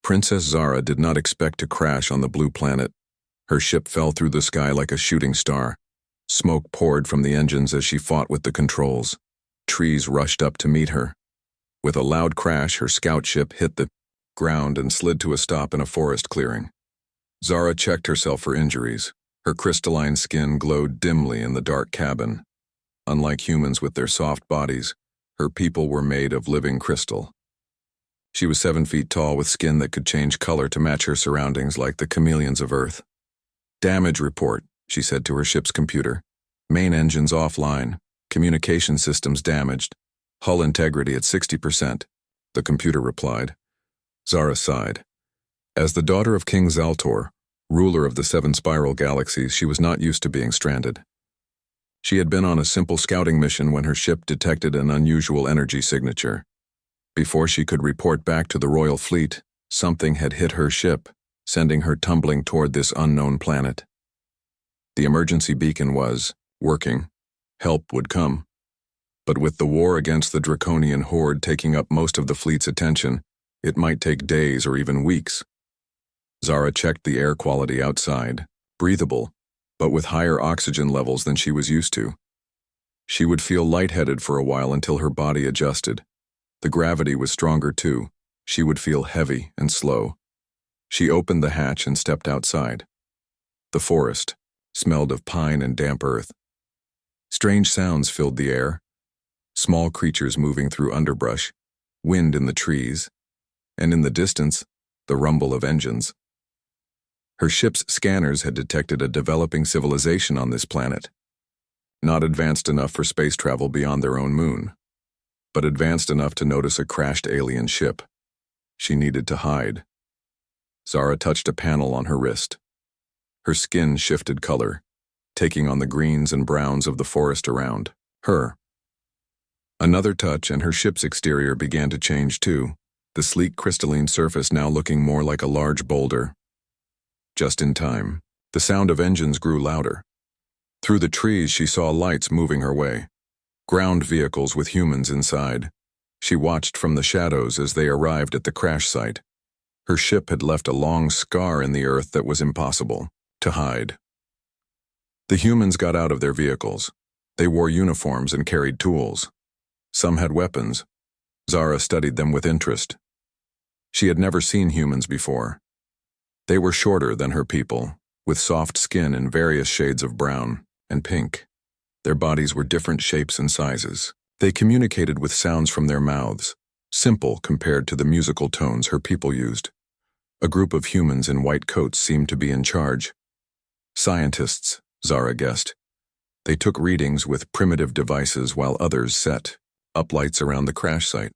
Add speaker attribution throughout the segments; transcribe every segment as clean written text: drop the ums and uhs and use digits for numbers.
Speaker 1: Princess Zara did not expect to crash on the blue planet. Her ship fell through the sky like a shooting star. Smoke poured from the engines as she fought with the controls. Trees rushed up to meet her. With a loud crash, her scout ship hit the ground and slid to a stop in a forest clearing. Zara checked herself for injuries. Her crystalline skin glowed dimly in the dark cabin. Unlike humans with their soft bodies, her people were made of living crystal. She was 7 feet tall with skin that could change color to match her surroundings like the chameleons of Earth. "Damage report," she said to her ship's computer. "Main engines offline. Communication systems damaged. Hull integrity at 60%. The computer replied. Zara sighed. As the daughter of King Zaltor, ruler of the 7 spiral galaxies, she was not used to being stranded. She had been on a simple scouting mission when her ship detected an unusual energy signature. Before she could report back to the royal fleet, something had hit her ship, sending her tumbling toward this unknown planet. The emergency beacon was working. Help would come. But with the war against the draconian horde taking up most of the fleet's attention, it might take days or even weeks. Zara checked the air quality outside, breathable, but with higher oxygen levels than she was used to. She would feel lightheaded for a while until her body adjusted. The gravity was stronger too. She would feel heavy and slow. She opened the hatch and stepped outside. The forest smelled of pine and damp earth. Strange sounds filled the air. Small creatures moving through underbrush, wind in the trees, and in the distance, the rumble of engines. Her ship's scanners had detected a developing civilization on this planet. Not advanced enough for space travel beyond their own moon, but advanced enough to notice a crashed alien ship. She needed to hide. Zara touched a panel on her wrist. Her skin shifted color, taking on the greens and browns of the forest around her. Another touch and her ship's exterior began to change too, the sleek crystalline surface now looking more like a large boulder. Just in time, the sound of engines grew louder. Through the trees she saw lights moving her way. Ground vehicles with humans inside. She watched from the shadows as they arrived at the crash site. Her ship had left a long scar in the earth that was impossible to hide. The humans got out of their vehicles. They wore uniforms and carried tools. Some had weapons. Zara studied them with interest. She had never seen humans before. They were shorter than her people, with soft skin in various shades of brown and pink. Their bodies were different shapes and sizes. They communicated with sounds from their mouths, simple compared to the musical tones her people used. A group of humans in white coats seemed to be in charge. Scientists, Zara guessed. They took readings with primitive devices while others set up lights around the crash site.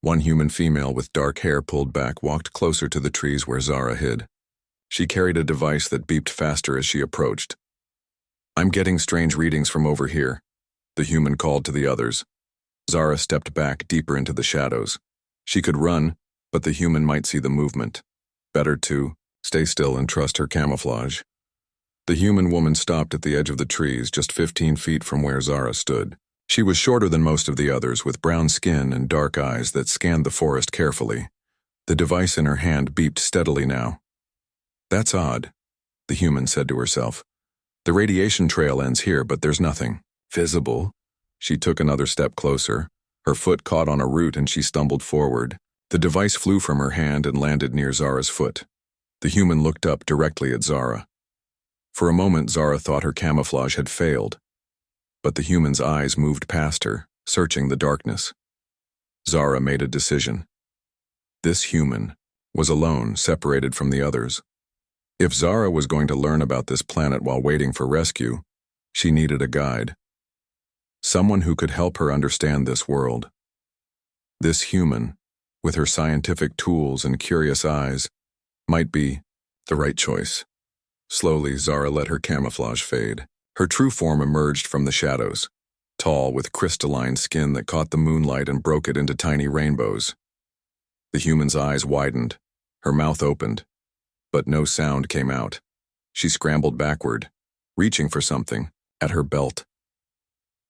Speaker 1: One human female with dark hair pulled back walked closer to the trees where Zara hid. She carried a device that beeped faster as she approached. "I'm getting strange readings from over here," the human called to the others. Zara stepped back deeper into the shadows. She could run, but the human might see the movement. Better to stay still and trust her camouflage. The human woman stopped at the edge of the trees just 15 feet from where Zara stood. She was shorter than most of the others, with brown skin and dark eyes that scanned the forest carefully. The device in her hand beeped steadily now. "That's odd," the human said to herself. "The radiation trail ends here, but there's nothing visible." She took another step closer. Her foot caught on a root and she stumbled forward. The device flew from her hand and landed near Zara's foot. The human looked up directly at Zara. For a moment, Zara thought her camouflage had failed, but the human's eyes moved past her, searching the darkness. Zara made a decision. This human was alone, separated from the others. If Zara was going to learn about this planet while waiting for rescue, she needed a guide. Someone who could help her understand this world. This human, with her scientific tools and curious eyes, might be the right choice. Slowly, Zara let her camouflage fade. Her true form emerged from the shadows, tall with crystalline skin that caught the moonlight and broke it into tiny rainbows. The human's eyes widened, her mouth opened, but no sound came out. She scrambled backward, reaching for something at her belt.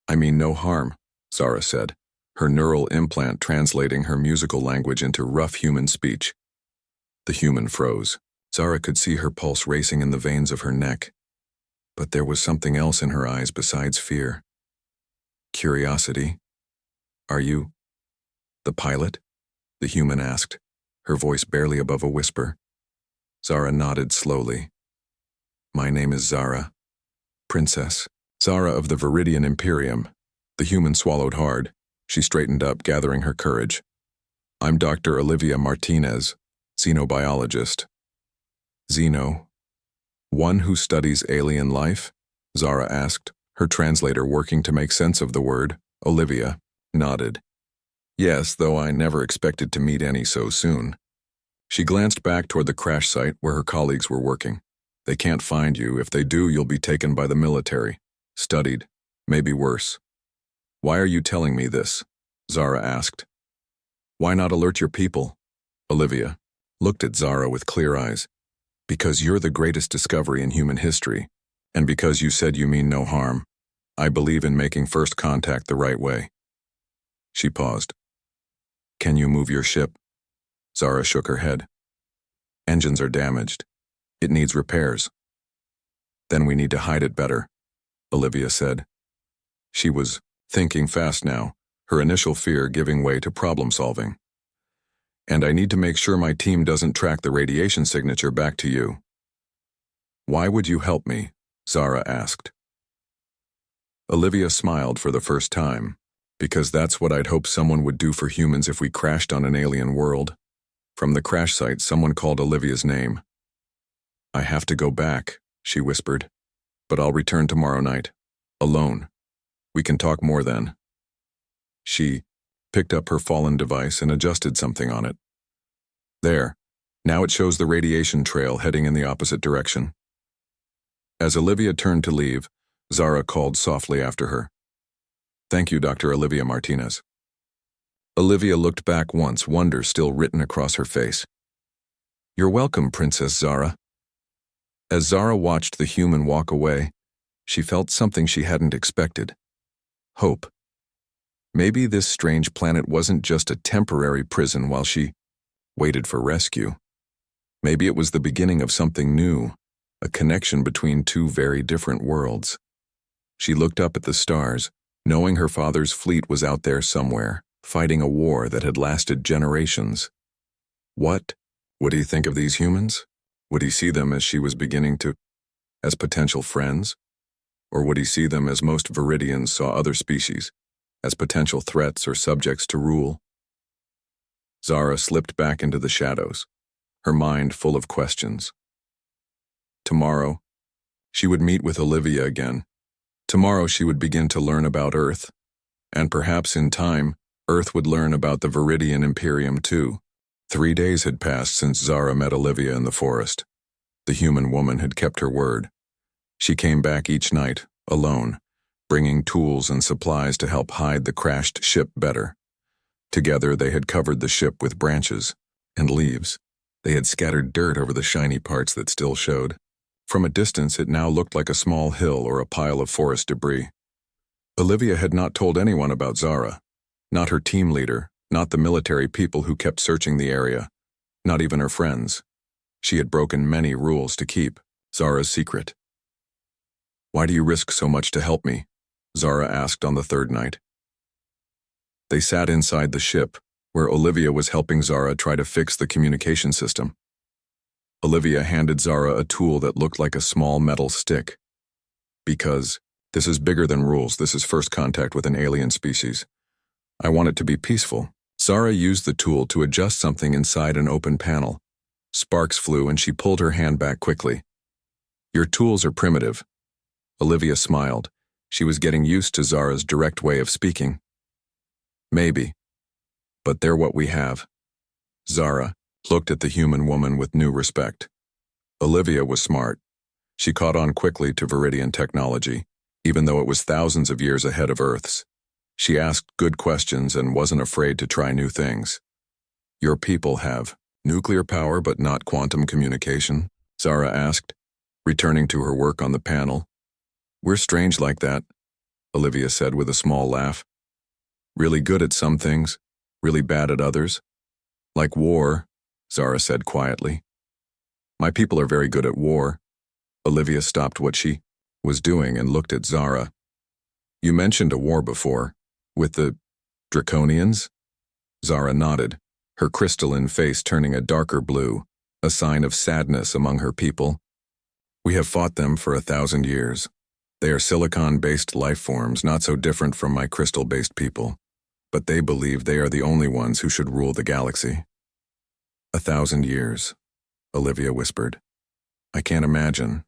Speaker 1: "I mean no harm," Zara said, her neural implant translating her musical language into rough human speech. The human froze. Zara could see her pulse racing in the veins of her neck, but there was something else in her eyes besides fear. Curiosity. Are you the pilot? The human asked, her voice barely above a whisper. Zara nodded slowly. My name is Zara. Princess. Zara of the Viridian Imperium. The human swallowed hard. She straightened up, gathering her courage. I'm Dr. Olivia Martinez, xenobiologist. Xeno. One who studies alien life? Zara asked, her translator working to make sense of the word. Olivia nodded. Yes, though I never expected to meet any so soon. She glanced back toward the crash site where her colleagues were working. They can't find you. If they do, you'll be taken by the military. Studied. Maybe worse. Why are you telling me this? Zara asked. Why not alert your people? Olivia looked at Zara with clear eyes. Because you're the greatest discovery in human history, and because you said you mean no harm. I believe in making first contact the right way. She paused. Can you move your ship? Zara shook her head. Engines are damaged. It needs repairs. Then we need to hide it better, Olivia said. She was thinking fast now, her initial fear giving way to problem solving. And I need to make sure my team doesn't track the radiation signature back to you. Why would you help me? Zara asked. Olivia smiled for the first time, because that's what I'd hoped someone would do for humans if we crashed on an alien world. From the crash site, someone called Olivia's name. I have to go back, she whispered, but I'll return tomorrow night, alone. We can talk more then. She picked up her fallen device and adjusted something on it. There, now it shows the radiation trail heading in the opposite direction. As Olivia turned to leave, Zara called softly after her. Thank you, Dr. Olivia Martinez. Olivia looked back once, wonder still written across her face. You're welcome, Princess Zara. As Zara watched the human walk away, she felt something she hadn't expected. Hope. Maybe this strange planet wasn't just a temporary prison while she waited for rescue. Maybe it was the beginning of something new, a connection between two very different worlds. She looked up at the stars, knowing her father's fleet was out there somewhere, fighting a war that had lasted generations. What would he think of these humans? Would he see them as she was beginning to, as potential friends? Or would he see them as most Viridians saw other species, as potential threats or subjects to rule? Zara slipped back into the shadows, her mind full of questions. Tomorrow, she would meet with Olivia again. Tomorrow she would begin to learn about Earth, and perhaps in time, Earth would learn about the Viridian Imperium too. 3 days had passed since Zara met Olivia in the forest. The human woman had kept her word. She came back each night, alone, bringing tools and supplies to help hide the crashed ship better. Together they had covered the ship with branches and leaves. They had scattered dirt over the shiny parts that still showed. From a distance it now looked like a small hill or a pile of forest debris. Olivia had not told anyone about Zara, not her team leader, not the military people who kept searching the area, not even her friends. She had broken many rules to keep Zara's secret. Why do you risk so much to help me? Zara asked on the third night. They sat inside the ship, where Olivia was helping Zara try to fix the communication system. Olivia handed Zara a tool that looked like a small metal stick. Because this is bigger than rules, this is first contact with an alien species. I want it to be peaceful. Zara used the tool to adjust something inside an open panel. Sparks flew and she pulled her hand back quickly. Your tools are primitive. Olivia smiled. She was getting used to Zara's direct way of speaking. Maybe. But they're what we have. Zara looked at the human woman with new respect. Olivia was smart. She caught on quickly to Viridian technology, even though it was thousands of years ahead of Earth's. She asked good questions and wasn't afraid to try new things. Your people have nuclear power but not quantum communication? Zara asked, returning to her work on the panel. We're strange like that, Olivia said with a small laugh. Really good at some things, really bad at others. Like war, Zara said quietly. My people are very good at war. Olivia stopped what she was doing and looked at Zara. You mentioned a war before, with the Draconians? Zara nodded, her crystalline face turning a darker blue, a sign of sadness among her people. We have fought them for 1,000 years. They are silicon-based life forms, not so different from my crystal-based people, but they believe they are the only ones who should rule the galaxy. 1,000 years, Olivia whispered. I can't imagine.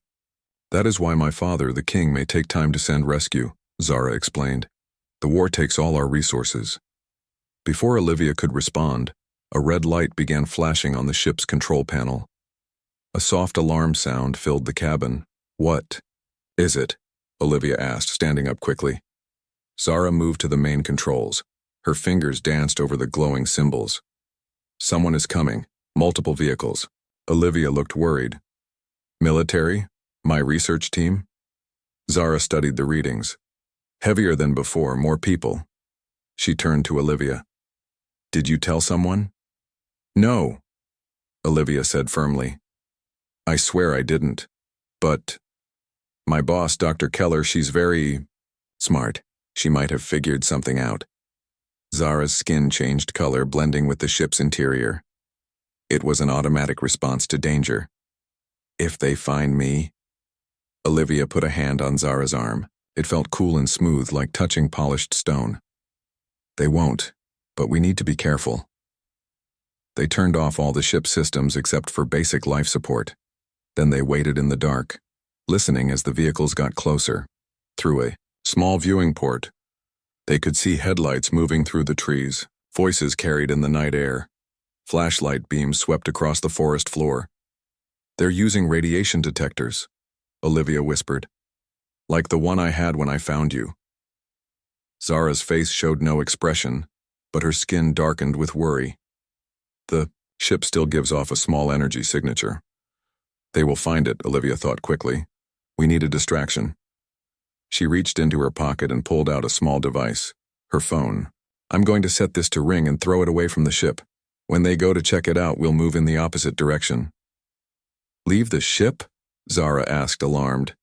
Speaker 1: That is why my father, the king, may take time to send rescue, Zara explained. The war takes all our resources. Before Olivia could respond, a red light began flashing on the ship's control panel. A soft alarm sound filled the cabin. What is it? Olivia asked, standing up quickly. Zara moved to the main controls. Her fingers danced over the glowing symbols. Someone is coming. Multiple vehicles. Olivia looked worried. Military? My research team? Zara studied the readings. Heavier than before, more people. She turned to Olivia. Did you tell someone? No, Olivia said firmly. I swear I didn't. But my boss, Dr. Keller, she's very smart. She might have figured something out. Zara's skin changed color, blending with the ship's interior. It was an automatic response to danger. If they find me... Olivia put a hand on Zara's arm. It felt cool and smooth, like touching polished stone. They won't, but we need to be careful. They turned off all the ship's systems except for basic life support. Then they waited in the dark, listening as the vehicles got closer. Through a small viewing port, they could see headlights moving through the trees, voices carried in the night air. Flashlight beams swept across the forest floor. They're using radiation detectors, Olivia whispered. Like the one I had when I found you. Zara's face showed no expression, but her skin darkened with worry. The ship still gives off a small energy signature. They will find it, Olivia thought quickly. We need a distraction. She reached into her pocket and pulled out a small device, her phone. I'm going to set this to ring and throw it away from the ship. When they go to check it out, we'll move in the opposite direction. Leave the ship? Zara asked, alarmed.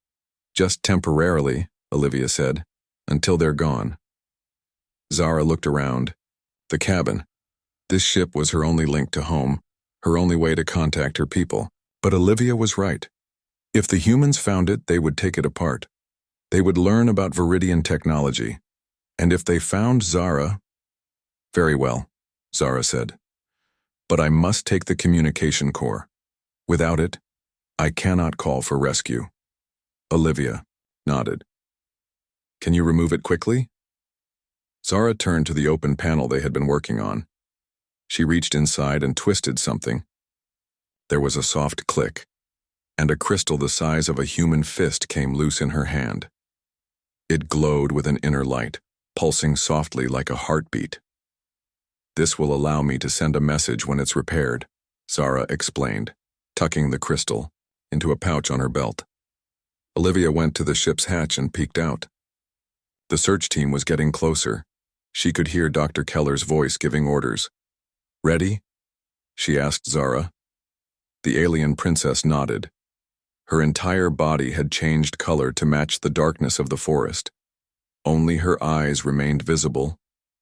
Speaker 1: Just temporarily, Olivia said, until they're gone. Zara looked around. The cabin. This ship was her only link to home, her only way to contact her people. But Olivia was right. If the humans found it, they would take it apart. They would learn about Viridian technology. And if they found Zara... Very well, Zara said. But I must take the communication core. Without it, I cannot call for rescue. Olivia nodded. Can you remove it quickly? Zara turned to the open panel they had been working on. She reached inside and twisted something. There was a soft click, and a crystal the size of a human fist came loose in her hand. It glowed with an inner light, pulsing softly like a heartbeat. This will allow me to send a message when it's repaired, Zara explained, tucking the crystal into a pouch on her belt. Olivia went to the ship's hatch and peeked out. The search team was getting closer. She could hear Dr. Keller's voice giving orders. Ready? She asked Zara. The alien princess nodded. Her entire body had changed color to match the darkness of the forest. Only her eyes remained visible,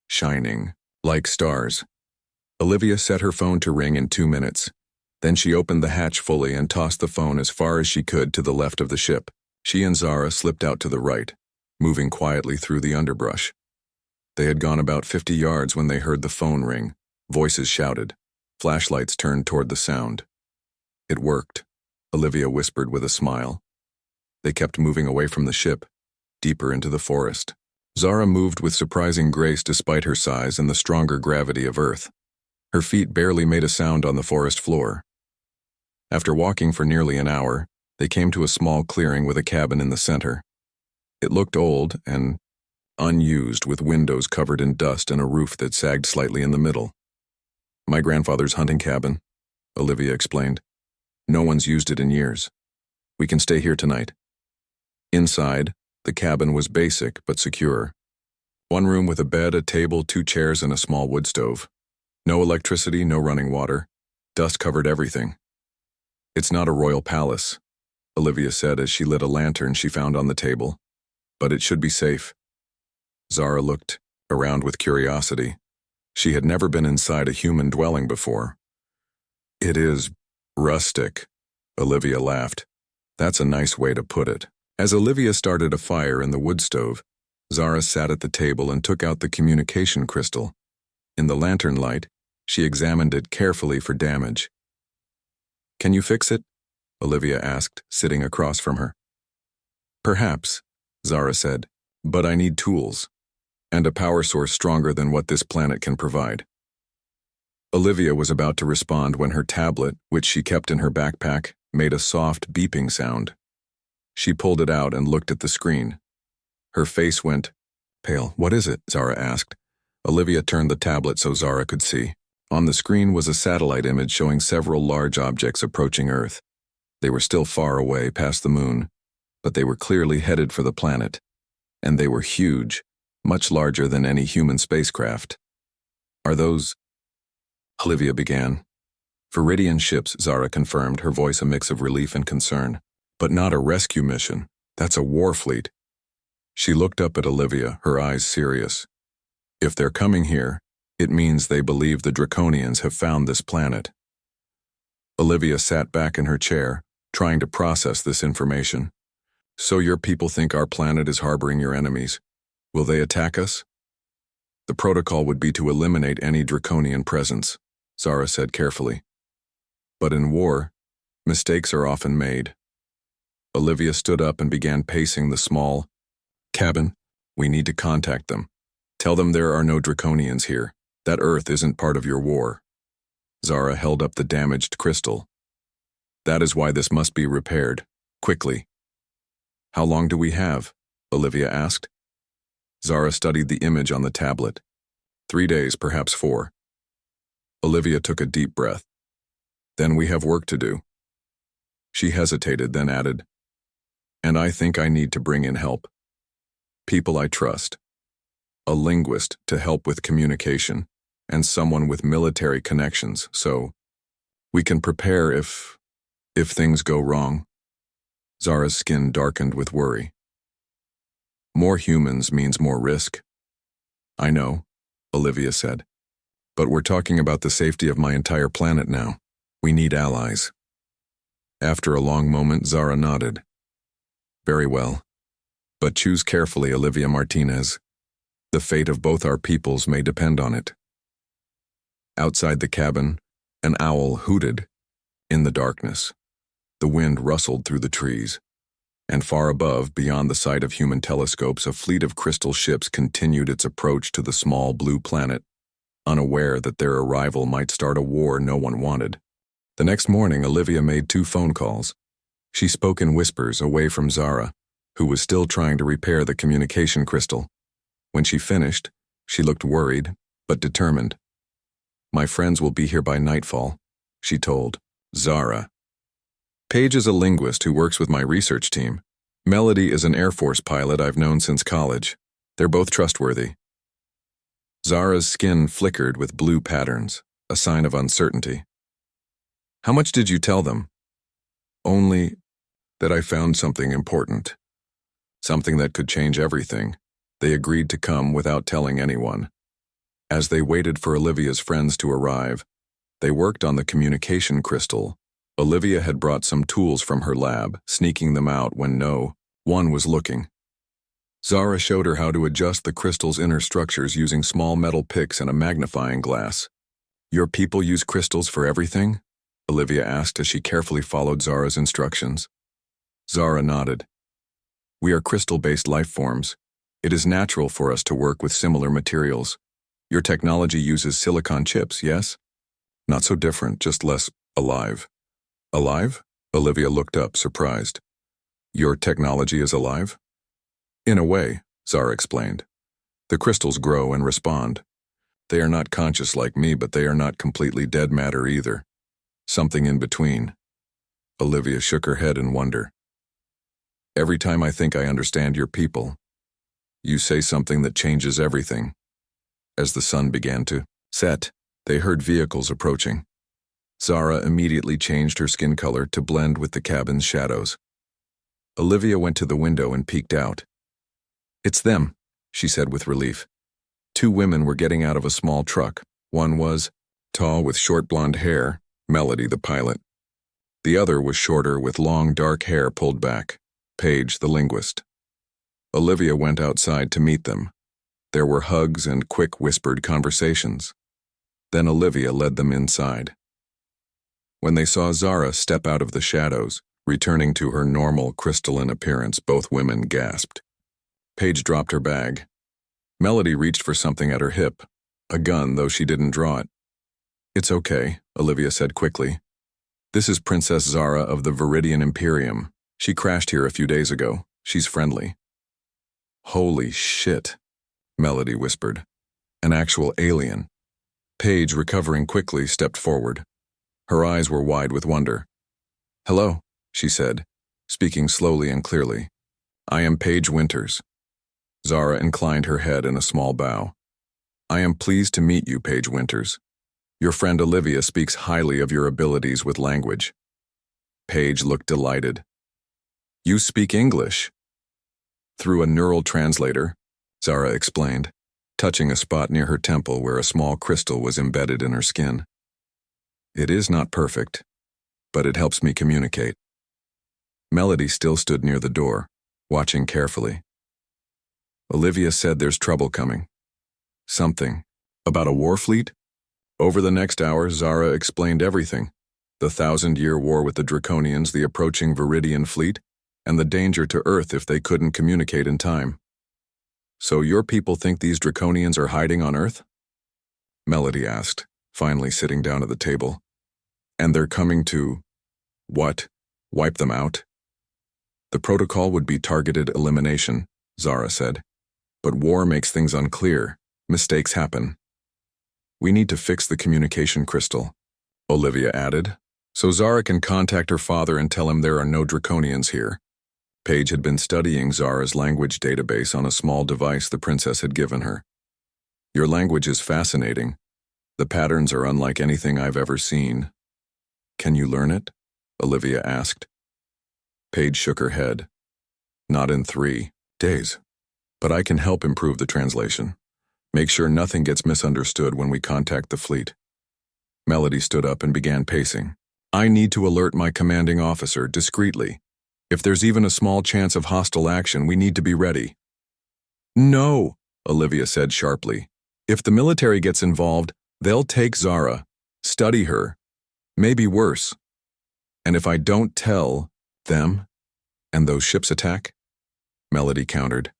Speaker 1: shining, like stars. Olivia set her phone to ring in 2 minutes. Then she opened the hatch fully and tossed the phone as far as she could to the left of the ship. She and Zara slipped out to the right, moving quietly through the underbrush. They had gone about 50 yards when they heard the phone ring. Voices shouted. Flashlights turned toward the sound. It worked, Olivia whispered with a smile. They kept moving away from the ship, deeper into the forest. Zara moved with surprising grace despite her size and the stronger gravity of Earth. Her feet barely made a sound on the forest floor. After walking for nearly an hour, they came to a small clearing with a cabin in the center. It looked old and unused, with windows covered in dust and a roof that sagged slightly in the middle. My grandfather's hunting cabin, Olivia explained. No one's used it in years. We can stay here tonight. Inside, the cabin was basic but secure. One room with a bed, a table, 2 chairs, and a small wood stove. No electricity, no running water. Dust covered everything. It's not a royal palace, Olivia said as she lit a lantern she found on the table. But it should be safe. Zara looked around with curiosity. She had never been inside a human dwelling before. It is rustic, Olivia laughed. That's a nice way to put it. As Olivia started a fire in the wood stove, Zara sat at the table and took out the communication crystal. In the lantern light, she examined it carefully for damage. Can you fix it? Olivia asked, sitting across from her. Perhaps, Zara said, but I need tools, and a power source stronger than what this planet can provide. Olivia was about to respond when her tablet, which she kept in her backpack, made a soft beeping sound. She pulled it out and looked at the screen. Her face went pale. What is it? Zara asked. Olivia turned the tablet so Zara could see. On the screen was a satellite image showing several large objects approaching Earth. They were still far away past the moon, but they were clearly headed for the planet. And they were huge, much larger than any human spacecraft. Are those... Olivia began. Viridian ships, Zara confirmed, her voice a mix of relief and concern. But not a rescue mission. That's a war fleet. She looked up at Olivia, her eyes serious. If they're coming here, it means they believe the Draconians have found this planet. Olivia sat back in her chair, trying to process this information. So your people think our planet is harboring your enemies. Will they attack us? The protocol would be to eliminate any Draconian presence, Zara said carefully. But in war, mistakes are often made. Olivia stood up and began pacing the small cabin. We need to contact them. Tell them there are no Draconians here. That Earth isn't part of your war. Zara held up the damaged crystal. That is why this must be repaired. Quickly. How long do we have? Olivia asked. Zara studied the image on the tablet. 3 days, perhaps 4. Olivia took a deep breath. Then we have work to do. She hesitated, then added, and I think I need to bring in help. People I trust. A linguist to help with communication, and someone with military connections, so we can prepare if things go wrong. Zara's skin darkened with worry. More humans means more risk. I know, Olivia said, but we're talking about the safety of my entire planet now. We need allies. After a long moment, Zara nodded. Very well. But choose carefully, Olivia Martinez. The fate of both our peoples may depend on it. Outside the cabin, an owl hooted. In the darkness, the wind rustled through the trees. And far above, beyond the sight of human telescopes, a fleet of crystal ships continued its approach to the small blue planet, unaware that their arrival might start a war no one wanted. The next morning, Olivia made 2 phone calls. She spoke in whispers away from Zara, who was still trying to repair the communication crystal. When she finished, she looked worried, but determined. My friends will be here by nightfall, she told Zara. Paige is a linguist who works with my research team. Melody is an Air Force pilot I've known since college. They're both trustworthy. Zara's skin flickered with blue patterns, a sign of uncertainty. How much did you tell them? Only that I found something important. Something that could change everything. They agreed to come without telling anyone. As they waited for Olivia's friends to arrive, they worked on the communication crystal. Olivia had brought some tools from her lab, sneaking them out when no one was looking. Zara showed her how to adjust the crystal's inner structures using small metal picks and a magnifying glass. Your people use crystals for everything? Olivia asked as she carefully followed Zara's instructions. Zara nodded. We are crystal-based life forms. It is natural for us to work with similar materials. Your technology uses silicon chips, yes? Not so different, just less alive. Alive? Olivia looked up, surprised. Your technology is alive? In a way, Zara explained. The crystals grow and respond. They are not conscious like me, but they are not completely dead matter either. Something in between. Olivia shook her head in wonder. Every time I think I understand your people, you say something that changes everything. As the sun began to set, they heard vehicles approaching. Zara immediately changed her skin color to blend with the cabin's shadows. Olivia went to the window and peeked out. "It's them," she said with relief. Two women were getting out of a small truck. One was tall with short blonde hair, Melody the pilot. The other was shorter with long dark hair pulled back, Paige the linguist. Olivia went outside to meet them. There were hugs and quick whispered conversations. Then Olivia led them inside. When they saw Zara step out of the shadows, returning to her normal crystalline appearance, both women gasped. Paige dropped her bag. Melody reached for something at her hip, a gun, though she didn't draw it. "It's okay," Olivia said quickly. "This is Princess Zara of the Viridian Imperium. She crashed here a few days ago. She's friendly." "Holy shit," Melody whispered. "An actual alien." Paige, recovering quickly, stepped forward. Her eyes were wide with wonder. "Hello," she said, speaking slowly and clearly. "I am Paige Winters." Zara inclined her head in a small bow. "I am pleased to meet you, Paige Winters. Your friend Olivia speaks highly of your abilities with language." Paige looked delighted. "You speak English?" "Through a neural translator," Zara explained, touching a spot near her temple where a small crystal was embedded in her skin. "It is not perfect, but it helps me communicate." Melody still stood near the door, watching carefully. "Olivia said there's trouble coming." "Something. About a war fleet?" Over the next hour, Zara explained everything. The 1,000-year war with the Draconians, the approaching Viridian fleet, and the danger to Earth if they couldn't communicate in time. "So your people think these Draconians are hiding on Earth?" Melody asked, finally sitting down at the table. "And they're coming to, what, wipe them out?" "The protocol would be targeted elimination," Zara said. "But war makes things unclear. Mistakes happen. We need to fix the communication crystal," Olivia added, "so Zara can contact her father and tell him there are no Draconians here." Paige had been studying Zara's language database on a small device the princess had given her. "Your language is fascinating. The patterns are unlike anything I've ever seen." "Can you learn it?" Olivia asked. Paige shook her head. "Not in 3 days. But I can help improve the translation. Make sure nothing gets misunderstood when we contact the fleet." Melody stood up and began pacing. "I need to alert my commanding officer discreetly. If there's even a small chance of hostile action, we need to be ready." "No," Olivia said sharply. "If the military gets involved, they'll take Zara, study her, maybe worse. And if I don't tell them, and those ships attack?" Melody countered.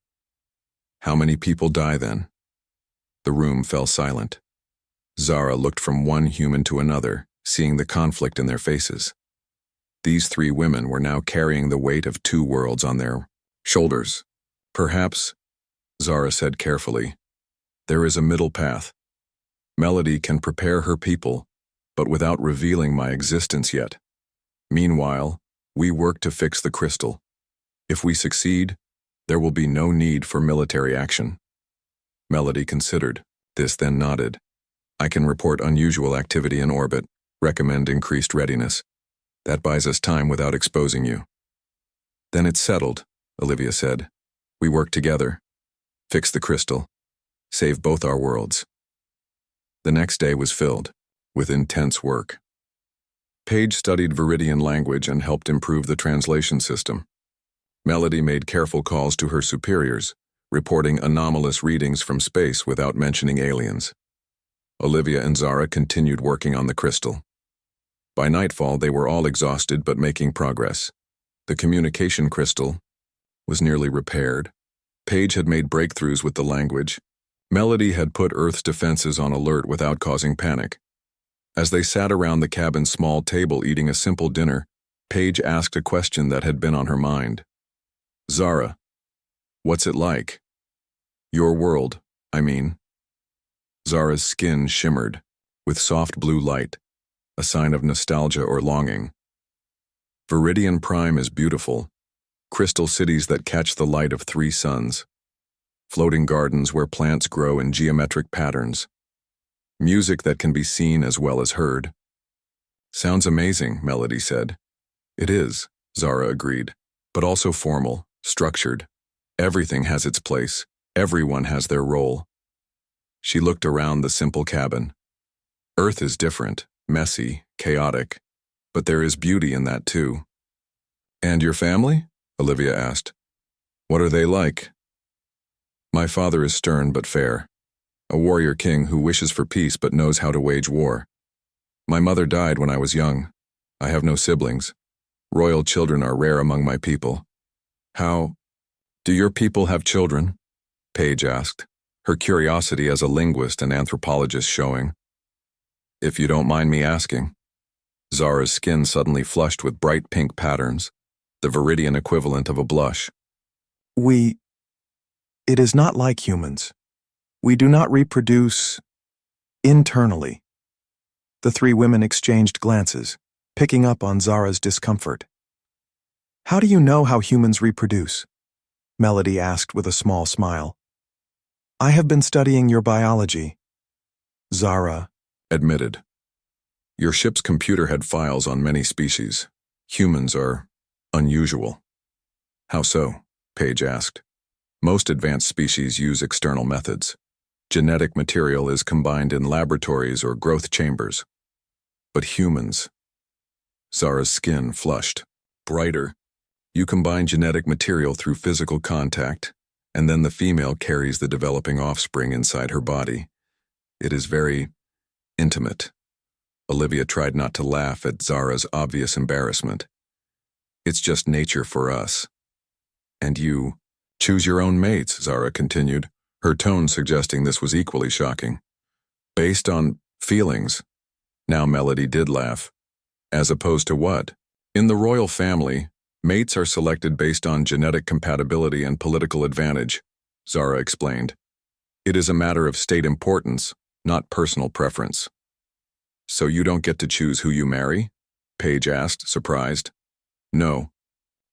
Speaker 1: "How many people die then?" The room fell silent. Zara looked from one human to another, seeing the conflict in their faces. These 3 women were now carrying the weight of 2 worlds on their shoulders. "Perhaps," Zara said carefully, "there is a middle path. Melody can prepare her people, but without revealing my existence yet. Meanwhile, we work to fix the crystal. If we succeed, there will be no need for military action." Melody considered this, then nodded. "I can report unusual activity in orbit, recommend increased readiness. That buys us time without exposing you." "Then it's settled," Olivia said. "We work together. Fix the crystal. Save both our worlds." The next day was filled with intense work. Paige studied Viridian language and helped improve the translation system. Melody made careful calls to her superiors, reporting anomalous readings from space without mentioning aliens. Olivia and Zara continued working on the crystal. By nightfall, they were all exhausted but making progress. The communication crystal was nearly repaired. Paige had made breakthroughs with the language. Melody had put Earth's defenses on alert without causing panic. As they sat around the cabin's small table eating a simple dinner, Paige asked a question that had been on her mind. "Zara, what's it like? Your world, I mean." Zara's skin shimmered with soft blue light, a sign of nostalgia or longing. "Viridian Prime is beautiful. Crystal cities that catch the light of 3 suns. Floating gardens where plants grow in geometric patterns. Music that can be seen as well as heard. Sounds amazing, Melody said. It is, Zara agreed, but also formal, structured. Everything has its place. Everyone has their role. She looked around the simple cabin. Earth is different, messy, chaotic, but there is beauty in that too. And your family? Olivia asked. What are they like? My father is stern but fair. A warrior king who wishes for peace but knows how to wage war. My mother died when I was young. I have no siblings. Royal children are rare among my people. How? Do your people have children? Paige asked, her curiosity as a linguist and anthropologist showing. If you don't mind me asking. Zara's skin suddenly flushed with bright pink patterns, the Viridian equivalent of a blush.
Speaker 2: It is not like humans. We do not reproduce internally. The three women exchanged glances, picking up on Zara's discomfort. How do you know how humans reproduce? Melody asked with a small smile. I have been studying your biology. Zara
Speaker 1: admitted. Your ship's computer had files on many species. Humans are unusual. How so? Paige asked. Most advanced species use external methods. Genetic material is combined in laboratories or growth chambers. But humans... Zara's skin flushed. Brighter. You combine genetic material through physical contact, and then the female carries the developing offspring inside her body. It is very intimate. Olivia tried not to laugh at Zara's obvious embarrassment. It's just nature for us. And you choose your own mates, Zara continued, her tone suggesting this was equally shocking. Based on feelings. Now Melody did laugh. As opposed to what? In the royal family, mates are selected based on genetic compatibility and political advantage, Zara explained. It is a matter of state importance, not personal preference. So you don't get to choose who you marry? Paige asked, surprised. No,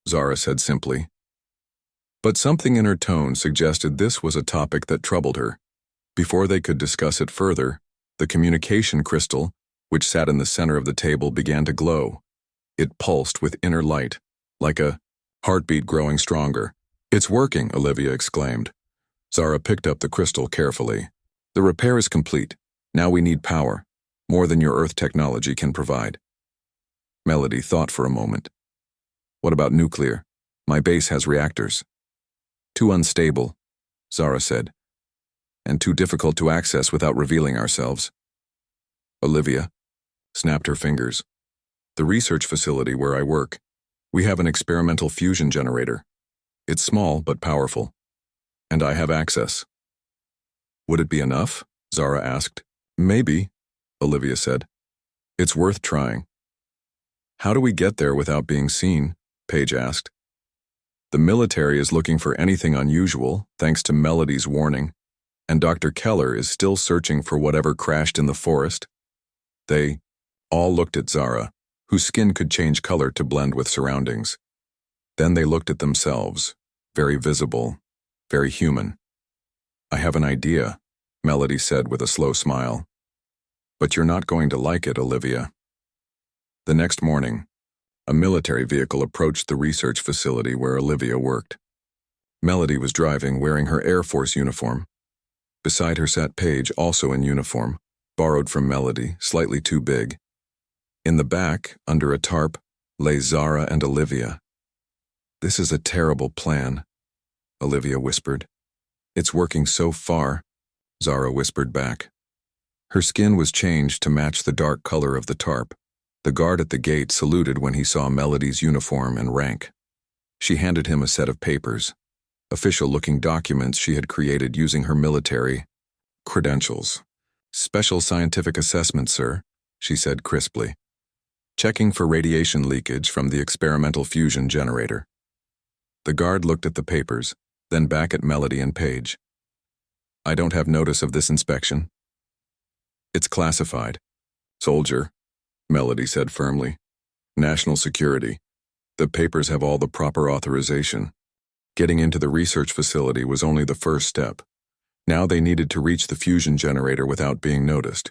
Speaker 1: Zara said simply. But something in her tone suggested this was a topic that troubled her. Before they could discuss it further, the communication crystal, which sat in the center of the table, began to glow. It pulsed with inner light, like a heartbeat growing stronger. It's working, Olivia exclaimed. Zara picked up the crystal carefully. The repair is complete. Now we need power, more than your Earth technology can provide. Melody thought for a moment. What about nuclear? My base has reactors. Too unstable, Zara said, and too difficult to access without revealing ourselves. Olivia snapped her fingers. The research facility where I work, we have an experimental fusion generator. It's small but powerful, and I have access. Would it be enough? Zara asked. Maybe, Olivia said. It's worth trying. How do we get there without being seen? Paige asked. The military is looking for anything unusual, thanks to Melody's warning, and Dr. Keller is still searching for whatever crashed in the forest. They all looked at Zara, whose skin could change color to blend with surroundings. Then they looked at themselves, very visible, very human. I have an idea, Melody said with a slow smile. But you're not going to like it, Olivia. The next morning, a military vehicle approached the research facility where Olivia worked. Melody was driving, wearing her Air Force uniform. Beside her sat Paige, also in uniform, borrowed from Melody, slightly too big. In the back, under a tarp, lay Zara and Olivia. This is a terrible plan, Olivia whispered. It's working so far, Zara whispered back. Her skin was changed to match the dark color of the tarp. The guard at the gate saluted when he saw Melody's uniform and rank. She handed him a set of papers, official-looking documents she had created using her military credentials. Special scientific assessment, sir, she said crisply. Checking for radiation leakage from the experimental fusion generator. The guard looked at the papers, then back at Melody and Paige. I don't have notice of this inspection. It's classified. Soldier, Melody said firmly. National security. The papers have all the proper authorization. Getting into the research facility was only the first step. Now they needed to reach the fusion generator without being noticed.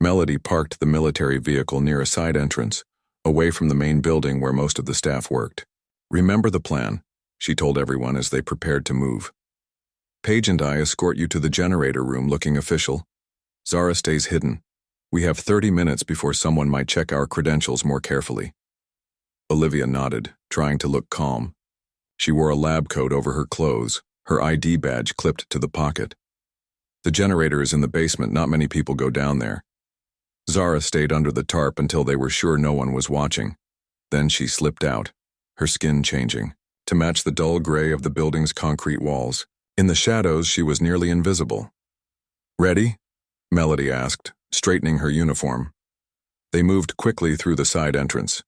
Speaker 1: Melody parked the military vehicle near a side entrance, away from the main building where most of the staff worked. "Remember the plan," she told everyone as they prepared to move. "Paige and I escort you to the generator room looking official. Zara stays hidden. We have 30 minutes before someone might check our credentials more carefully." Olivia nodded, trying to look calm. She wore a lab coat over her clothes, her ID badge clipped to the pocket. "The generator is in the basement. Not many people go down there." Zara stayed under the tarp until they were sure no one was watching. Then she slipped out, her skin changing, to match the dull gray of the building's concrete walls. In the shadows, she was nearly invisible. "Ready?" Melody asked, straightening her uniform. They moved quickly through the side entrance.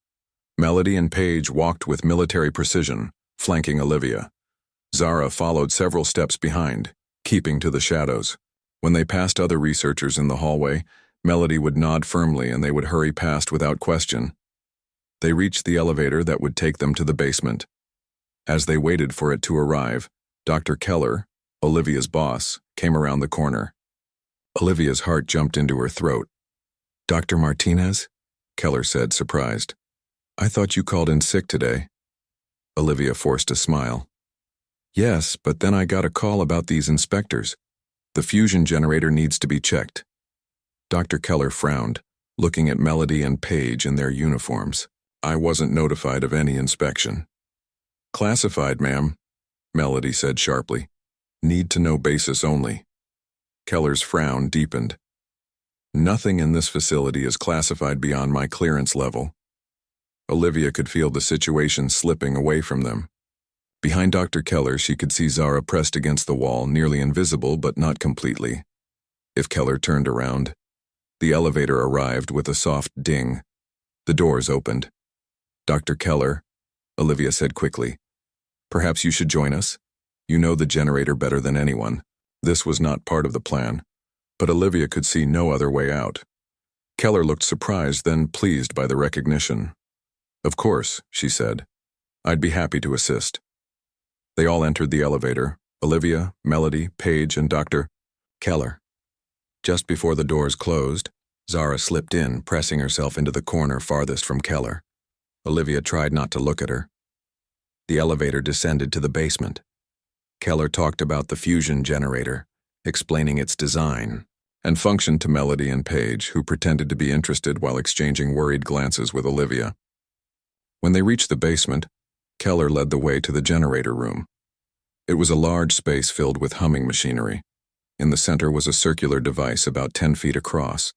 Speaker 1: Melody and Paige walked with military precision, flanking Olivia. Zara followed several steps behind, keeping to the shadows. When they passed other researchers in the hallway, Melody would nod firmly and they would hurry past without question. They reached the elevator that would take them to the basement. As they waited for it to arrive, Dr. Keller, Olivia's boss, came around the corner. Olivia's heart jumped into her throat. "Dr. Martinez?" Keller said, surprised. "I thought you called in sick today." Olivia forced a smile. "Yes, but then I got a call about these inspectors. The fusion generator needs to be checked." Dr. Keller frowned, looking at Melody and Paige in their uniforms. "I wasn't notified of any inspection." "Classified, ma'am," Melody said sharply. "Need to know basis only." Keller's frown deepened. "Nothing in this facility is classified beyond my clearance level." Olivia could feel the situation slipping away from them. Behind Dr. Keller, she could see Zara pressed against the wall, nearly invisible but not completely. If Keller turned around, the elevator arrived with a soft ding. The doors opened. "Dr. Keller," Olivia said quickly, "perhaps you should join us. You know the generator better than anyone." This was not part of the plan, but Olivia could see no other way out. Keller looked surprised, then pleased by the recognition. "Of course," she said. "I'd be happy to assist." They all entered the elevator, Olivia, Melody, Paige, and Dr. Keller. Just before the doors closed, Zara slipped in, pressing herself into the corner farthest from Keller. Olivia tried not to look at her. The elevator descended to the basement. Keller talked about the fusion generator, explaining its design, and function to Melody and Paige, who pretended to be interested while exchanging worried glances with Olivia. When they reached the basement, Keller led the way to the generator room. It was a large space filled with humming machinery. In the center was a circular device about 10 feet across,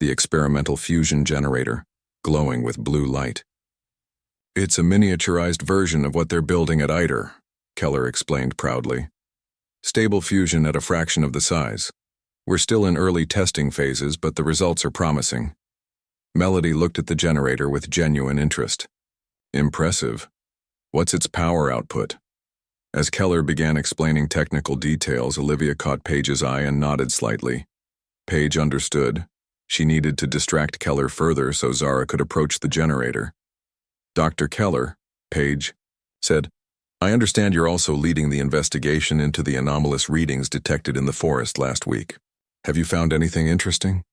Speaker 1: the experimental fusion generator, glowing with blue light. "It's a miniaturized version of what they're building at ITER," Keller explained proudly. "Stable fusion at a fraction of the size. We're still in early testing phases, but the results are promising." Melody looked at the generator with genuine interest. "Impressive. What's its power output?" As Keller began explaining technical details, Olivia caught Paige's eye and nodded slightly. Paige understood. She needed to distract Keller further so Zara could approach the generator. "Dr. Keller," Paige said, "I understand you're also leading the investigation into the anomalous readings detected in the forest last week. Have you found anything interesting?"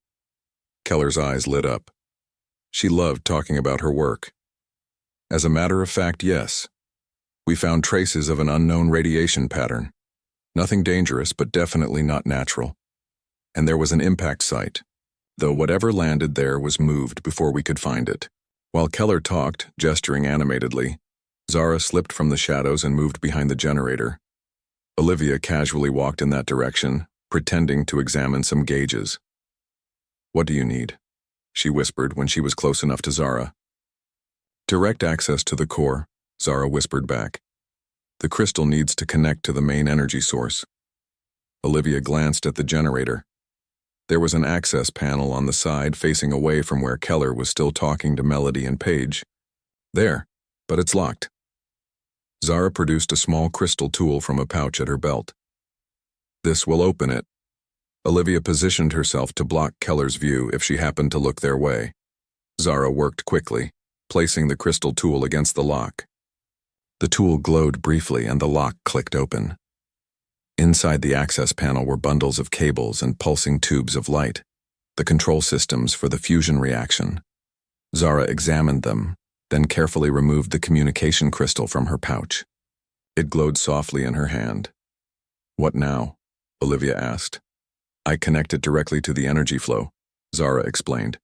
Speaker 1: Keller's eyes lit up. She loved talking about her work. "As a matter of fact, yes. We found traces of an unknown radiation pattern. Nothing dangerous, but definitely not natural. And there was an impact site, though whatever landed there was moved before we could find it." While Keller talked, gesturing animatedly, Zara slipped from the shadows and moved behind the generator. Olivia casually walked in that direction, pretending to examine some gauges. "What do you need?" she whispered when she was close enough to Zara. "Direct access to the core," Zara whispered back. "The crystal needs to connect to the main energy source." Olivia glanced at the generator. There was an access panel on the side facing away from where Keller was still talking to Melody and Paige. "There, but it's locked." Zara produced a small crystal tool from a pouch at her belt. "This will open it." Olivia positioned herself to block Keller's view if she happened to look their way. Zara worked quickly, placing the crystal tool against the lock. The tool glowed briefly and the lock clicked open. Inside the access panel were bundles of cables and pulsing tubes of light. the control systems for the fusion reaction. Zara examined them, then carefully removed the communication crystal from her pouch. It glowed softly in her hand. "What now?" Olivia asked. "I connect it directly to the energy flow," Zara explained.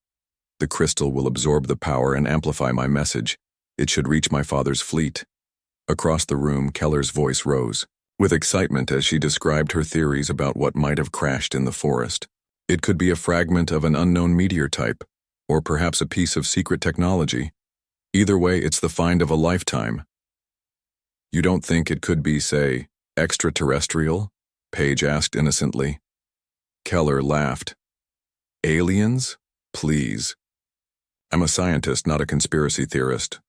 Speaker 1: "The crystal will absorb the power and amplify my message. It should reach my father's fleet." Across the room, Keller's voice rose, with excitement as she described her theories about what might have crashed in the forest. It could be a fragment of an unknown meteor type, or perhaps a piece of secret technology. Either way, it's the find of a lifetime. "You don't think it could be, say, extraterrestrial?" Paige asked innocently. Keller laughed. "Aliens? Please. I'm a scientist, not a conspiracy theorist."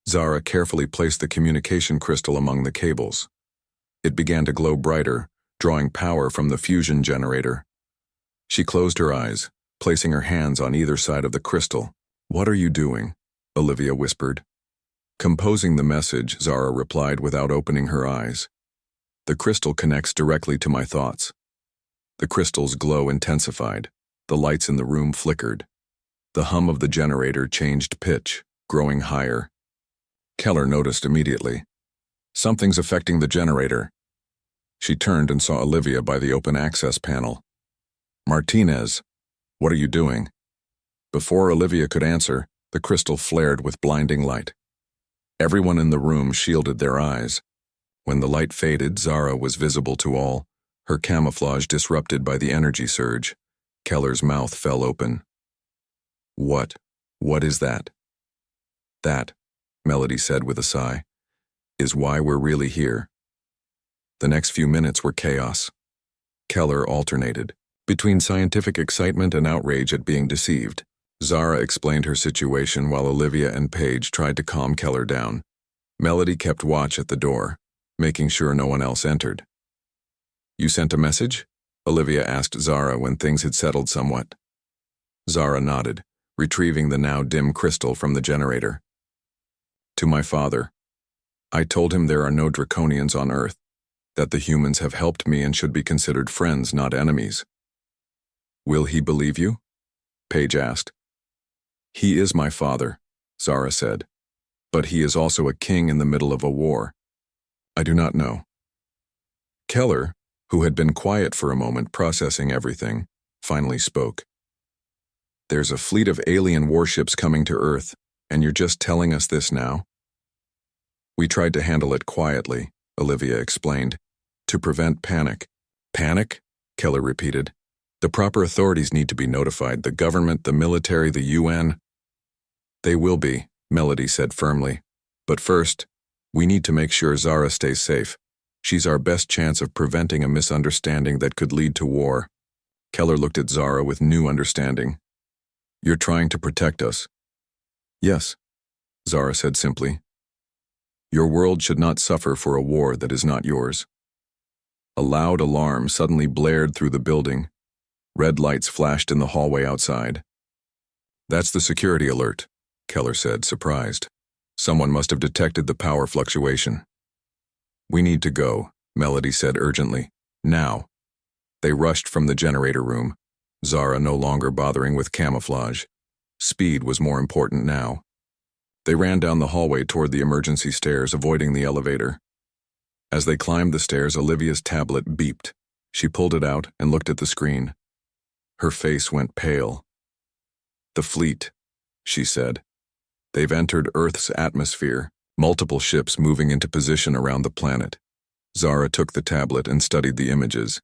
Speaker 1: Zara carefully placed the communication crystal among the cables. It began to glow brighter, drawing power from the fusion generator. She closed her eyes, placing her hands on either side of the crystal. "What are you doing?" Olivia whispered. "Composing the message," Zara replied without opening her eyes. "The crystal connects directly to my thoughts." The crystal's glow intensified. The lights in the room flickered. The hum of the generator changed pitch, growing higher. Keller noticed immediately. "Something's affecting the generator." She turned and saw Olivia by the open access panel. "Martinez, what are you doing?" Before Olivia could answer, the crystal flared with blinding light. Everyone in the room shielded their eyes. When the light faded, Zara was visible to all, her camouflage disrupted by the energy surge. Keller's mouth fell open. What is that?" "That," Melody said with a sigh, "is why we're really here." The next few minutes were chaos. Keller alternated between scientific excitement and outrage at being deceived. Zara explained her situation while Olivia and Paige tried to calm Keller down. Melody kept watch at the door, making sure no one else entered. "You sent a message?" Olivia asked Zara when things had settled somewhat. Zara nodded, retrieving the now dim crystal from the generator. "To my father. I told him there are no draconians on Earth, that the humans have helped me and should be considered friends, not enemies." "Will he believe you?" Paige asked. "He is my father," Zara said, "but he is also a king in the middle of a war. I do not know." Keller, who had been quiet for a moment processing everything, finally spoke. "There's a fleet of alien warships coming to Earth, and you're just telling us this now?" "We tried to handle it quietly," Olivia explained, "to prevent panic." "Panic?" Keller repeated. "The proper authorities need to be notified, the government, the military, the UN." "They will be," Melody said firmly. "But first, we need to make sure Zara stays safe. She's our best chance of preventing a misunderstanding that could lead to war." Keller looked at Zara with new understanding. "You're trying to protect us." "Yes," Zara said simply. "Your world should not suffer for a war that is not yours." A loud alarm suddenly blared through the building. Red lights flashed in the hallway outside. "That's the security alert," Keller said, surprised. "Someone must have detected the power fluctuation." "We need to go," Melody said urgently. "Now." They rushed from the generator room, Zara no longer bothering with camouflage. Speed was more important now. They ran down the hallway toward the emergency stairs, avoiding the elevator. As they climbed the stairs, Olivia's tablet beeped. She pulled it out and looked at the screen. Her face went pale. "The fleet," she said. "They've entered Earth's atmosphere, multiple ships moving into position around the planet." Zara took the tablet and studied the images.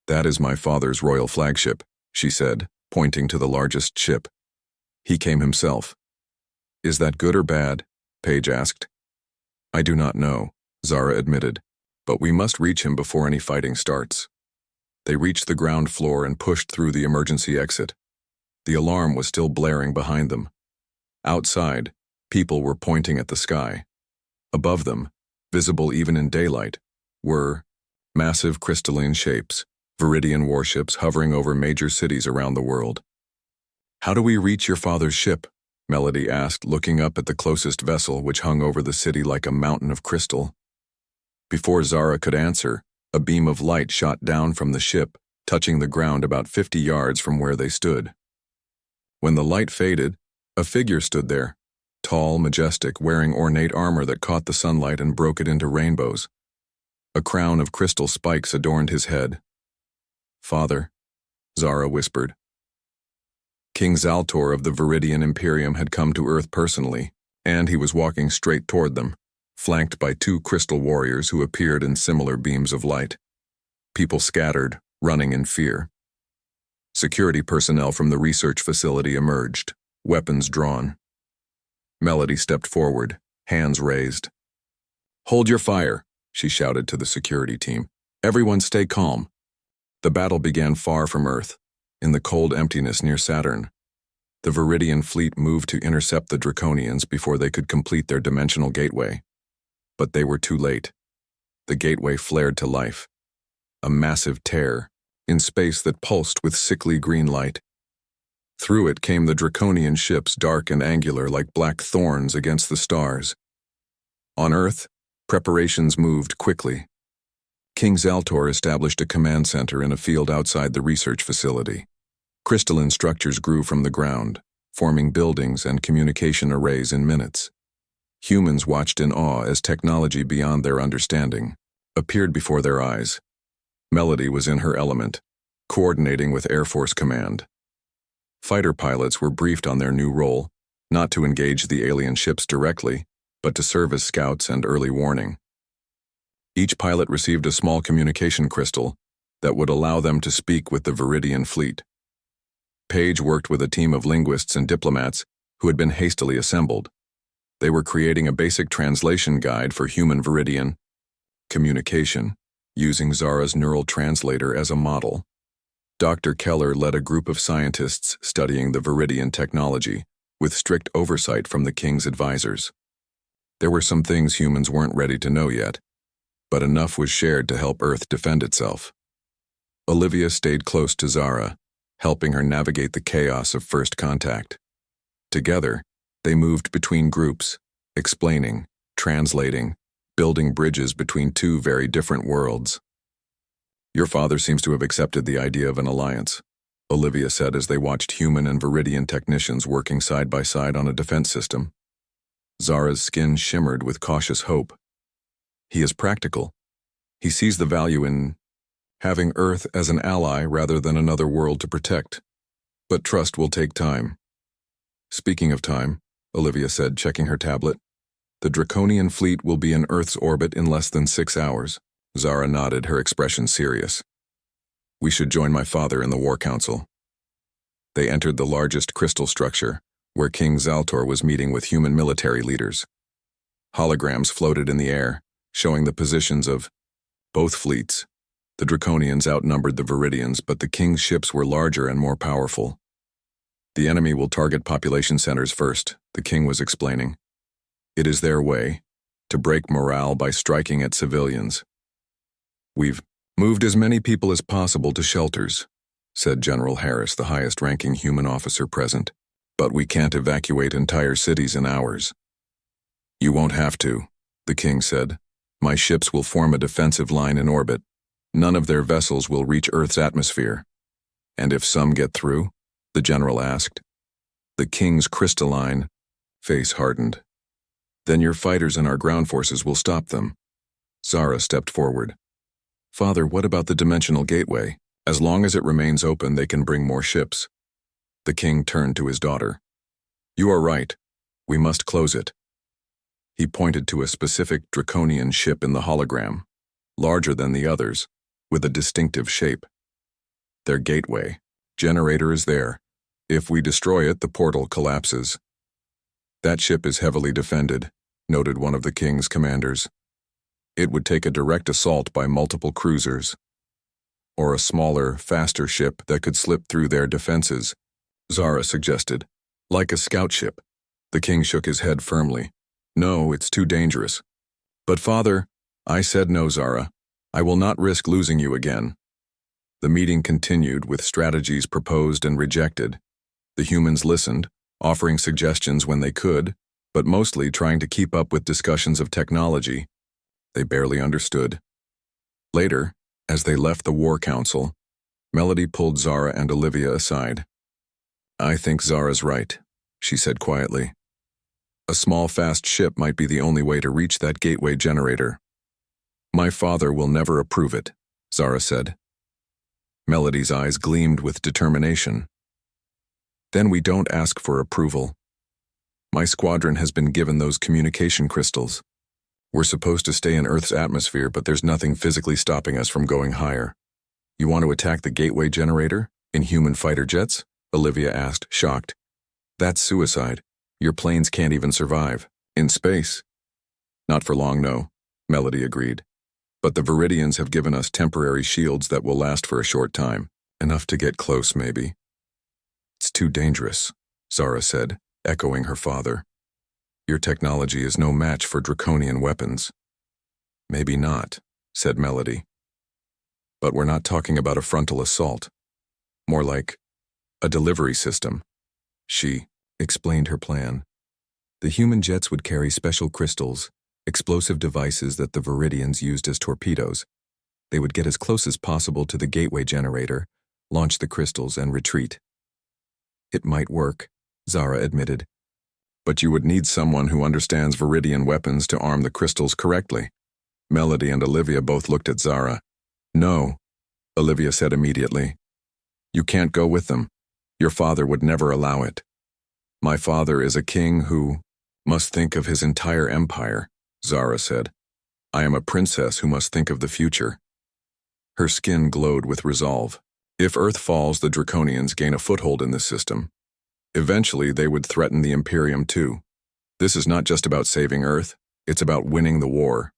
Speaker 1: "That is my father's royal flagship," she said, pointing to the largest ship. "He came himself." "Is that good or bad?" Paige asked. "I do not know," Zara admitted, "but we must reach him before any fighting starts." They reached the ground floor and pushed through the emergency exit. The alarm was still blaring behind them. Outside, people were pointing at the sky. Above them, visible even in daylight, were massive crystalline shapes, Viridian warships hovering over major cities around the world. "How do we reach your father's ship?" Melody asked, looking up at the closest vessel, which hung over the city like a mountain of crystal. Before Zara could answer, a beam of light shot down from the ship, touching the ground about 50 yards from where they stood. When the light faded, a figure stood there, tall, majestic, wearing ornate armor that caught the sunlight and broke it into rainbows. A crown of crystal spikes adorned his head. "Father," Zara whispered. King Zaltor of the Viridian Imperium had come to Earth personally, and he was walking straight toward them, flanked by 2 crystal warriors who appeared in similar beams of light. People scattered, running in fear. Security personnel from the research facility emerged, weapons drawn. Melody stepped forward, hands raised. "Hold your fire," she shouted to the security team. "Everyone stay calm." The battle began far from Earth, in the cold emptiness near Saturn. The Viridian fleet moved to intercept the Draconians before they could complete their dimensional gateway. But they were too late. The gateway flared to life. A massive tear, in space that pulsed with sickly green light. Through it came the Draconian ships, dark and angular like black thorns against the stars. On Earth, preparations moved quickly. King Zaltor established a command center in a field outside the research facility. Crystalline structures grew from the ground, forming buildings and communication arrays in minutes. Humans watched in awe as technology beyond their understanding appeared before their eyes. Melody was in her element, coordinating with Air Force Command. Fighter pilots were briefed on their new role, not to engage the alien ships directly, but to serve as scouts and early warning. Each pilot received a small communication crystal that would allow them to speak with the Viridian fleet. Page worked with a team of linguists and diplomats who had been hastily assembled. They were creating a basic translation guide for human Viridian communication, using Zara's neural translator as a model. Dr. Keller led a group of scientists studying the Viridian technology, with strict oversight from the king's advisors. There were some things humans weren't ready to know yet, but enough was shared to help Earth defend itself. Olivia stayed close to Zara, helping her navigate the chaos of first contact. Together, they moved between groups, explaining, translating, building bridges between 2 very different worlds. "Your father seems to have accepted the idea of an alliance," Olivia said as they watched human and Viridian technicians working side by side on a defense system. Zara's skin shimmered with cautious hope. "He is practical. He sees the value in having Earth as an ally rather than another world to protect. But trust will take time." "Speaking of time," Olivia said, checking her tablet, "the Draconian fleet will be in Earth's orbit in less than 6 hours." Zara nodded, her expression serious. "We should join my father in the War Council." They entered the largest crystal structure, where King Zaltor was meeting with human military leaders. Holograms floated in the air, showing the positions of both fleets. The Draconians outnumbered the Viridians, but the king's ships were larger and more powerful. "The enemy will target population centers first," the king was explaining. "It is their way, to break morale by striking at civilians." "We've moved as many people as possible to shelters," said General Harris, the highest-ranking human officer present, "but we can't evacuate entire cities in hours." "You won't have to," the king said. "My ships will form a defensive line in orbit. None of their vessels will reach Earth's atmosphere." "And if some get through?" the general asked. The king's crystalline face hardened. "Then your fighters and our ground forces will stop them." Zara stepped forward. "Father, what about the dimensional gateway? As long as it remains open, they can bring more ships." The king turned to his daughter. "You are right. We must close it." He pointed to a specific Draconian ship in the hologram, larger than the others, with a distinctive shape. "Their gateway. Generator is there. If we destroy it, the portal collapses." "That ship is heavily defended," noted one of the king's commanders. "It would take a direct assault by multiple cruisers. Or a smaller, faster ship that could slip through their defenses," Zara suggested. "Like a scout ship." The king shook his head firmly. "No, it's too dangerous." "But father," "I said no, Zara. I will not risk losing you again." The meeting continued with strategies proposed and rejected. The humans listened, offering suggestions when they could, but mostly trying to keep up with discussions of technology they barely understood. Later, as they left the War Council, Melody pulled Zara and Olivia aside. I think Zara's right, she said quietly. A small, fast ship might be the only way to reach that gateway generator. My father will never approve it, Zara said. Melody's eyes gleamed with determination. Then we don't ask for approval. My squadron has been given those communication crystals. We're supposed to stay in Earth's atmosphere, but there's nothing physically stopping us from going higher. You want to attack the gateway generator in human fighter jets? Olivia asked, shocked. That's suicide. Your planes can't even survive. In space. Not for long, no, Melody agreed. But the Viridians have given us temporary shields that will last for a short time. Enough to get close, maybe. It's too dangerous, Zara said, echoing her father. Your technology is no match for draconian weapons. Maybe not, said Melody. But we're not talking about a frontal assault. More like a delivery system. She explained her plan. The human jets would carry special crystals, explosive devices that the Viridians used as torpedoes. They would get as close as possible to the gateway generator, launch the crystals, and retreat. It might work, Zara admitted. But you would need someone who understands Viridian weapons to arm the crystals correctly. Melody and Olivia both looked at Zara. No, Olivia said immediately. You can't go with them. Your father would never allow it. My father is a king who must think of his entire empire, Zara said. I am a princess who must think of the future. Her skin glowed with resolve. If Earth falls, the Draconians gain a foothold in this system. Eventually, they would threaten the Imperium too. This is not just about saving Earth, it's about winning the war.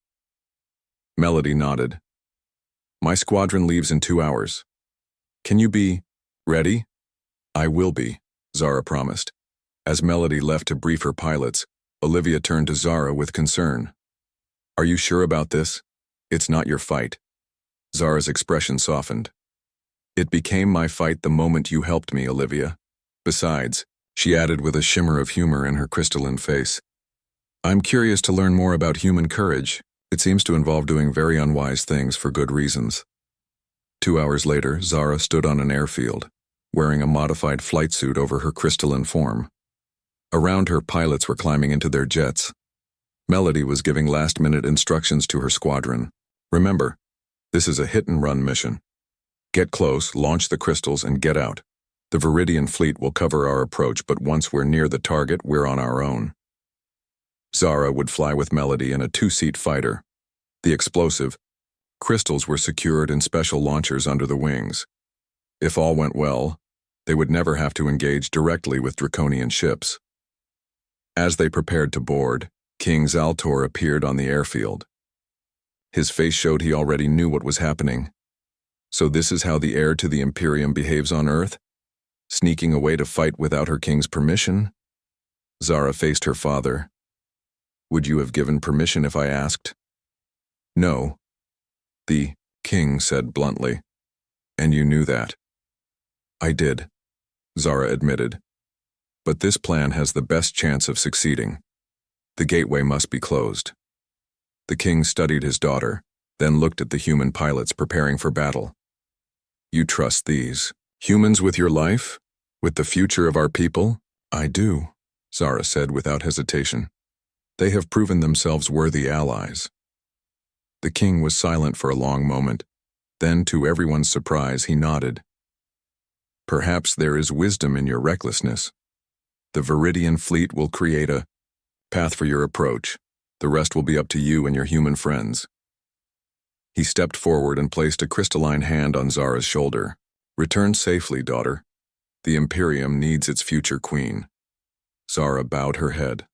Speaker 1: Melody nodded. My squadron leaves in 2 hours. Can you be ready? I will be, Zara promised. As Melody left to brief her pilots, Olivia turned to Zara with concern. Are you sure about this? It's not your fight. Zara's expression softened. It became my fight the moment you helped me, Olivia. Besides, she added with a shimmer of humor in her crystalline face, I'm curious to learn more about human courage. It seems to involve doing very unwise things for good reasons. 2 hours later, Zara stood on an airfield, wearing a modified flight suit over her crystalline form. Around her, pilots were climbing into their jets. Melody was giving last-minute instructions to her squadron. Remember, this is a hit-and-run mission. Get close, launch the crystals, and get out. The Viridian fleet will cover our approach, but once we're near the target, we're on our own. Zara would fly with Melody in a 2-seat fighter. The explosive crystals were secured in special launchers under the wings. If all went well, they would never have to engage directly with Draconian ships. As they prepared to board, King Zaltor appeared on the airfield. His face showed he already knew what was happening. So this is how the heir to the Imperium behaves on Earth? Sneaking away to fight without her king's permission? Zara faced her father. Would you have given permission if I asked? No, the king said bluntly. And you knew that. I did, Zara admitted. But this plan has the best chance of succeeding. The gateway must be closed. The king studied his daughter, then looked at the human pilots preparing for battle. You trust these humans with your life? With the future of our people? I do, Zara said without hesitation. They have proven themselves worthy allies. The king was silent for a long moment. Then, to everyone's surprise, he nodded. Perhaps there is wisdom in your recklessness. The Viridian fleet will create a path for your approach. The rest will be up to you and your human friends. He stepped forward and placed a crystalline hand on Zara's shoulder. Return safely, daughter. The Imperium needs its future queen. Zara bowed her head.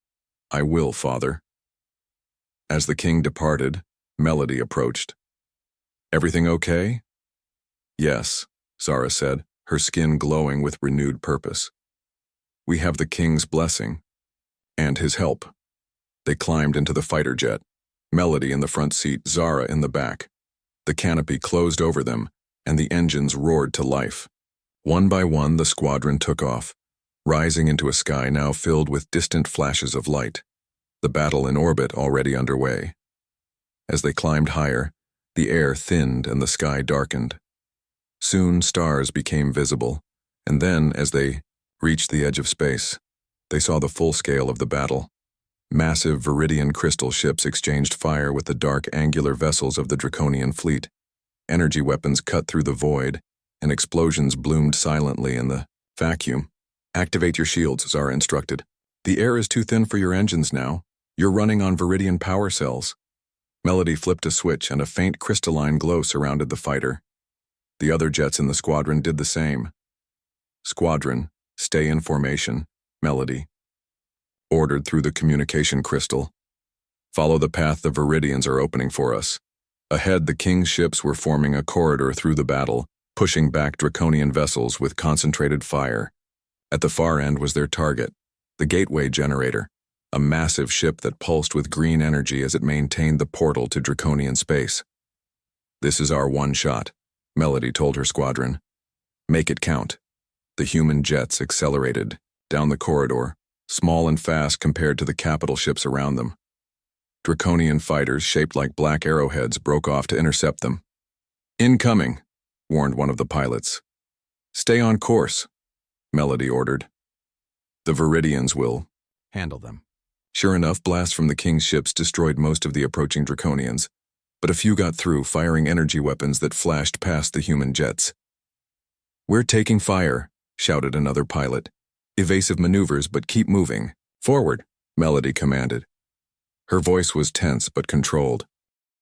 Speaker 1: I will, father. As the king departed, Melody approached. Everything okay? Yes, Zara said, her skin glowing with renewed purpose. We have the king's blessing and his help. They climbed into the fighter jet, Melody in the front seat, Zara in the back. The canopy closed over them, and the engines roared to life. One by one, the squadron took off, rising into a sky now filled with distant flashes of light, the battle in orbit already underway. As they climbed higher, the air thinned and the sky darkened. Soon stars became visible, and then, as they reached the edge of space, they saw the full scale of the battle. Massive Viridian crystal ships exchanged fire with the dark angular vessels of the Draconian fleet. Energy weapons cut through the void, and explosions bloomed silently in the vacuum. Activate your shields, Zara instructed. The air is too thin for your engines now. You're running on Viridian power cells. Melody flipped a switch and a faint crystalline glow surrounded the fighter. The other jets in the squadron did the same. Squadron, stay in formation, Melody ordered through the communication crystal. Follow the path the Viridians are opening for us. Ahead, the King's ships were forming a corridor through the battle, pushing back Draconian vessels with concentrated fire. At the far end was their target, the Gateway Generator, a massive ship that pulsed with green energy as it maintained the portal to Draconian space. This is our one shot, Melody told her squadron. Make it count. The human jets accelerated down the corridor, small and fast compared to the capital ships around them. Draconian fighters shaped like black arrowheads broke off to intercept them. Incoming, warned one of the pilots. Stay on course, Melody ordered. The Viridians will handle them. Sure enough, blasts from the King's ships destroyed most of the approaching Draconians, but a few got through, firing energy weapons that flashed past the human jets. We're taking fire, shouted another pilot. Evasive maneuvers, but keep moving. Forward, Melody commanded. Her voice was tense but controlled.